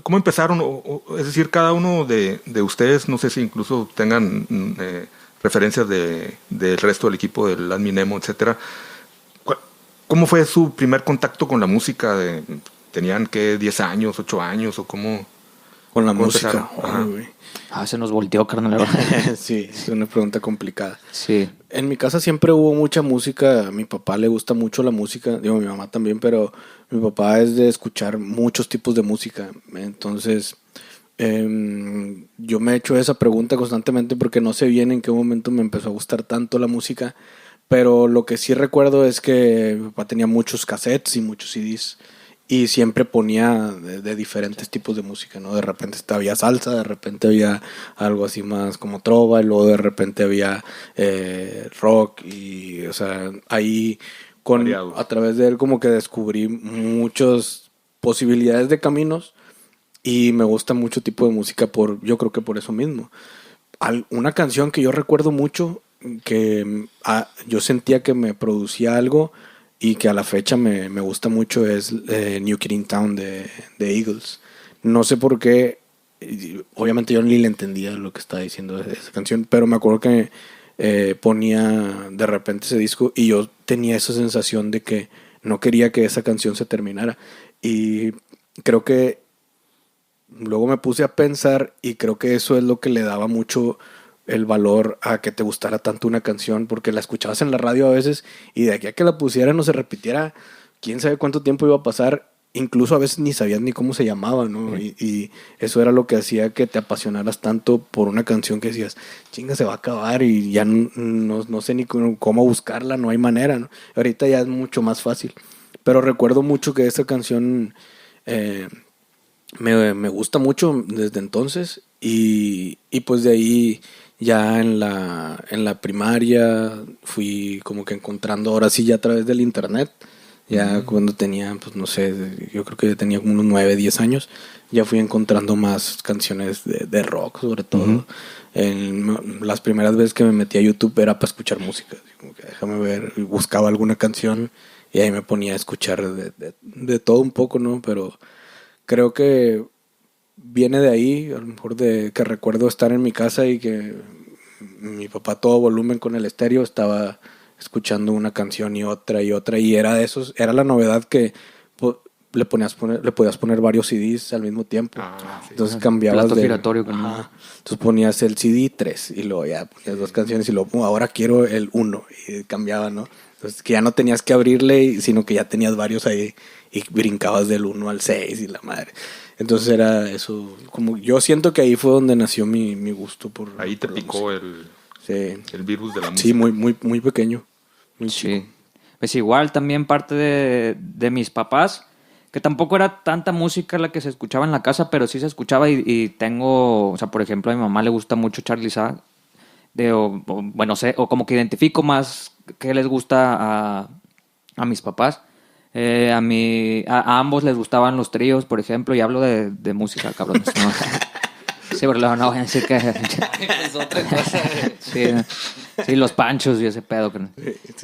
¿cómo empezaron? Es decir, cada uno de ustedes, no sé si incluso tengan referencias del resto del equipo del Adminemo, etcétera. ¿Cómo fue su primer contacto con la música? ¿Tenían qué, 10 años, 8 años o cómo? Con la ¿Cómo música. Se nos volteó, carnal. Sí, es una pregunta complicada. Sí. En mi casa siempre hubo mucha música. A mi papá le gusta mucho la música. Digo, a mi mamá también, pero mi papá es de escuchar muchos tipos de música. Entonces, yo me he hecho esa pregunta constantemente porque no sé bien en qué momento me empezó a gustar tanto la música. Pero lo que sí recuerdo es que mi papá tenía muchos cassettes y muchos CDs. Y siempre ponía de diferentes tipos de música, ¿no? De repente había salsa, de repente había algo así más como trova, y luego de repente había rock. Y, o sea, ahí a través de él como que descubrí muchas posibilidades de caminos. Y me gusta mucho tipo de música yo creo que por eso mismo. Una canción que yo recuerdo mucho, que yo sentía que me producía algo y que a la fecha me gusta mucho, es New Kid in Town de Eagles. No sé por qué, obviamente yo ni le entendía lo que estaba diciendo esa canción, pero me acuerdo que ponía de repente ese disco y yo tenía esa sensación de que no quería que esa canción se terminara. Y creo que luego me puse a pensar y creo que eso es lo que le daba mucho el valor a que te gustara tanto una canción, porque la escuchabas en la radio a veces y de aquí a que la pusieran o se repitiera, quién sabe cuánto tiempo iba a pasar, incluso a veces ni sabías ni cómo se llamaba, ¿no? Y eso era lo que hacía que te apasionaras tanto por una canción que decías, chinga, se va a acabar y ya no sé ni cómo buscarla, no hay manera, ¿no? Ahorita ya es mucho más fácil, pero recuerdo mucho que esa canción me gusta mucho desde entonces y pues de ahí ya en la primaria fui como que encontrando, ahora sí ya a través del internet, ya cuando tenía, pues no sé, yo creo que ya tenía como unos 9, 10 años, ya fui encontrando más canciones de rock sobre todo. Las primeras veces que me metí a YouTube era para escuchar música, como que déjame ver, buscaba alguna canción y ahí me ponía a escuchar de todo un poco, ¿no? Pero creo que viene de ahí, a lo mejor de que recuerdo estar en mi casa y que mi papá a todo volumen con el estéreo estaba escuchando una canción y otra y era de esos, era la novedad que le podías poner varios CDs al mismo tiempo. Entonces cambiabas plato giratorio. Entonces ponías el CD 3 y luego ya ponías 2 canciones y luego ahora quiero el 1 y cambiaba, ¿no? Entonces que ya no tenías que abrirle, sino que ya tenías varios ahí y brincabas del 1 al 6 y la madre. Entonces era eso, como yo siento que ahí fue donde nació mi gusto por... Ahí te picó el virus de la música. Sí, muy pequeño. Muy sí. chico. Pues igual también parte de mis papás, que tampoco era tanta música la que se escuchaba en la casa, pero sí se escuchaba y tengo, o sea, por ejemplo, a mi mamá le gusta mucho Charly Sa, bueno, sé, o como que identifico más qué les gusta a mis papás. A ambos les gustaban los tríos, por ejemplo, y hablo de música, cabrones, ¿no? Sí, pero no voy a decir que... Es otra cosa. Sí, los panchos y ese pedo.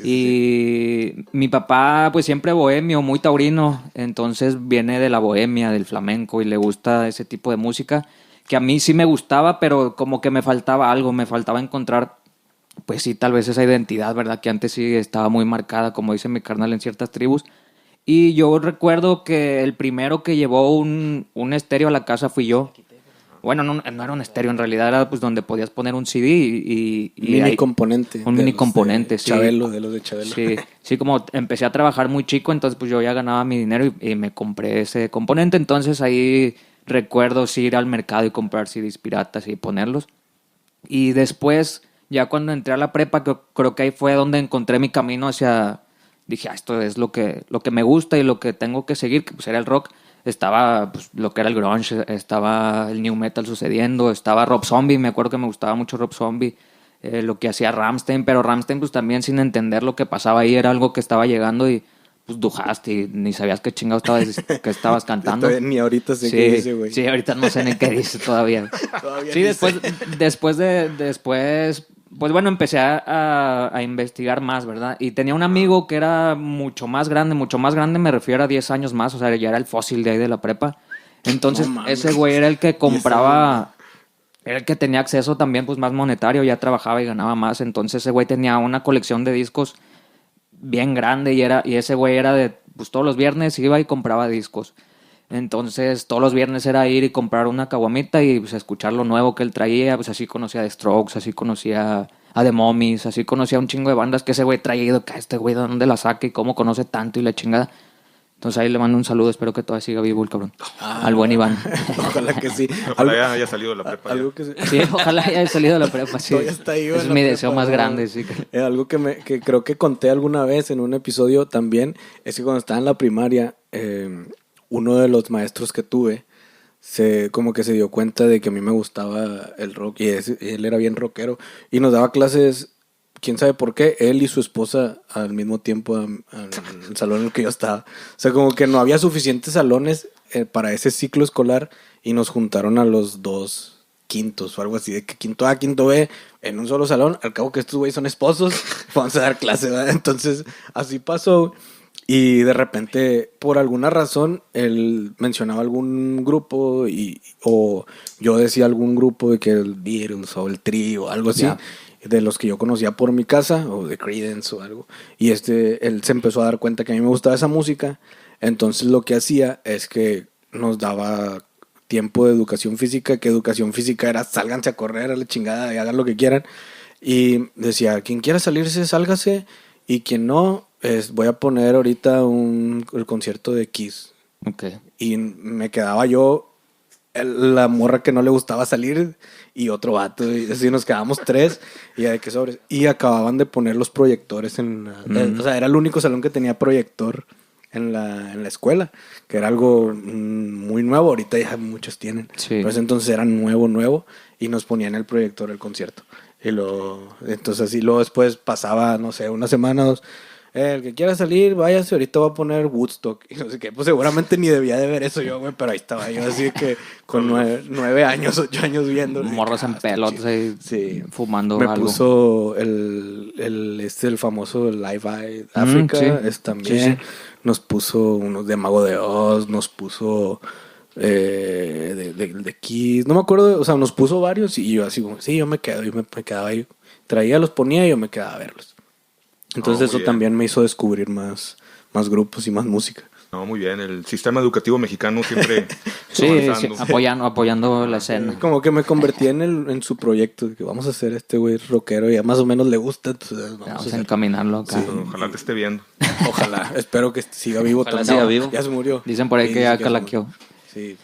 Y mi papá, pues siempre bohemio, muy taurino, entonces viene de la bohemia, del flamenco, y le gusta ese tipo de música, que a mí sí me gustaba, pero como que me faltaba algo, me faltaba encontrar, pues sí, tal vez esa identidad, ¿verdad? Que antes sí estaba muy marcada, como dice mi carnal, en ciertas tribus. Y yo recuerdo que el primero que llevó un estéreo a la casa fui yo. Bueno, no era un estéreo, en realidad era pues donde podías poner un CD y mini componente. Un mini componente, sí. Chabelo, de los de Chabelo. Sí, como empecé a trabajar muy chico, entonces pues yo ya ganaba mi dinero y me compré ese componente. Entonces ahí recuerdo sí ir al mercado y comprar CDs piratas y ponerlos. Y después, ya cuando entré a la prepa, creo que ahí fue donde encontré mi camino hacia... Dije, esto es lo que me gusta y lo que tengo que seguir, que pues era el rock. Estaba pues, lo que era el grunge, estaba el new metal sucediendo, estaba Rob Zombie, me acuerdo que me gustaba mucho Rob Zombie, lo que hacía Rammstein, pero Rammstein pues también sin entender lo que pasaba ahí, era algo que estaba llegando y pues dujaste y ni sabías qué chingado que estabas cantando. Ni ahorita sé qué dice, güey. Sí, ahorita no sé ni qué dice todavía. Sí, después, pues bueno, empecé a investigar más, ¿verdad? Y tenía un amigo que era mucho más grande, me refiero a 10 años más, o sea, ya era el fósil de ahí de la prepa. Entonces, No mames. ese güey era el que compraba, era el que tenía acceso también, pues, más monetario, ya trabajaba y ganaba más. Entonces, ese güey tenía una colección de discos bien grande y ese güey era de, pues, todos los viernes iba y compraba discos. Entonces, todos los viernes era ir y comprar una caguamita y, pues, escuchar lo nuevo que él traía. Pues, así conocía a The Strokes, así conocía a The Mummies, así conocía un chingo de bandas que ese güey traía. Y este güey, ¿de dónde la saca y cómo conoce tanto y la chingada? Entonces ahí le mando un saludo, espero que todavía siga vivo el cabrón. Al buen Iván. Ojalá que sí. Ojalá ya haya salido de la prepa. Algo que se- Sí, ojalá haya salido de la prepa, sí. Todavía está ahí, Ese es en la mi prepa, deseo más ¿no? grande, sí. Algo que creo que conté alguna vez en un episodio también es que cuando estaba en la primaria, uno de los maestros que tuve como que se dio cuenta de que a mí me gustaba el rock y él era bien rockero y nos daba clases, quién sabe por qué, él y su esposa al mismo tiempo al salón en el que yo estaba. O sea, como que no había suficientes salones para ese ciclo escolar y nos juntaron a los dos quintos o algo así, de que quinto A, quinto B en un solo salón. Al cabo que estos güeyes son esposos, vamos a dar clase, ¿verdad? Entonces, así pasó. Y de repente, por alguna razón, él mencionaba algún grupo o yo decía algún grupo de que el Beatles o el Trio o algo así, Ya. de los que yo conocía por mi casa, o de Creedence o algo. Y él se empezó a dar cuenta que a mí me gustaba esa música. Entonces lo que hacía es que nos daba tiempo de educación física, que educación física era sálganse a correr a la chingada y hagan lo que quieran. Y decía, quien quiera salirse, sálgase, y quien no, voy a poner ahorita el concierto de Kiss. Ok. Y me quedaba yo, la morra que no le gustaba salir y otro vato. Y así nos quedábamos tres y ya de que sobres. Y acababan de poner los proyectores o sea, era el único salón que tenía proyector en la escuela, que era algo muy nuevo. Ahorita ya muchos tienen. Sí. Pero ese entonces era nuevo y nos ponían el proyector el concierto. Entonces así luego después pasaba, no sé, una semana o dos. El que quiera salir, váyase, ahorita voy a poner Woodstock. Y no sé qué, pues seguramente ni debía de ver eso yo, güey, pero ahí estaba yo, así que con 9 años, 8 años viendo. Morros en pelotas ahí Sí. fumando Me algo. puso el famoso Live Aid África, sí. es también. Sí. Nos puso unos de Mago de Oz, nos puso de Kiss, no me acuerdo, o sea, nos puso varios y yo así como, sí, yo me quedo, y me quedaba ahí. Traía, los ponía y yo me quedaba a verlos. Entonces muy eso bien. también me hizo descubrir más grupos y más música. No, muy bien. El sistema educativo mexicano siempre Sí, avanzando. apoyando la escena. Como que me convertí en su proyecto, de que vamos a hacer este güey rockero, ya más o menos le gusta, entonces vamos a Vamos a hacer. encaminarlo acá. Ojalá te esté viendo. Ojalá, espero que siga vivo Ojalá también. siga vivo. Ya se murió. Dicen por ahí Sí, que dicen ya se calaqueó. murió. Sí.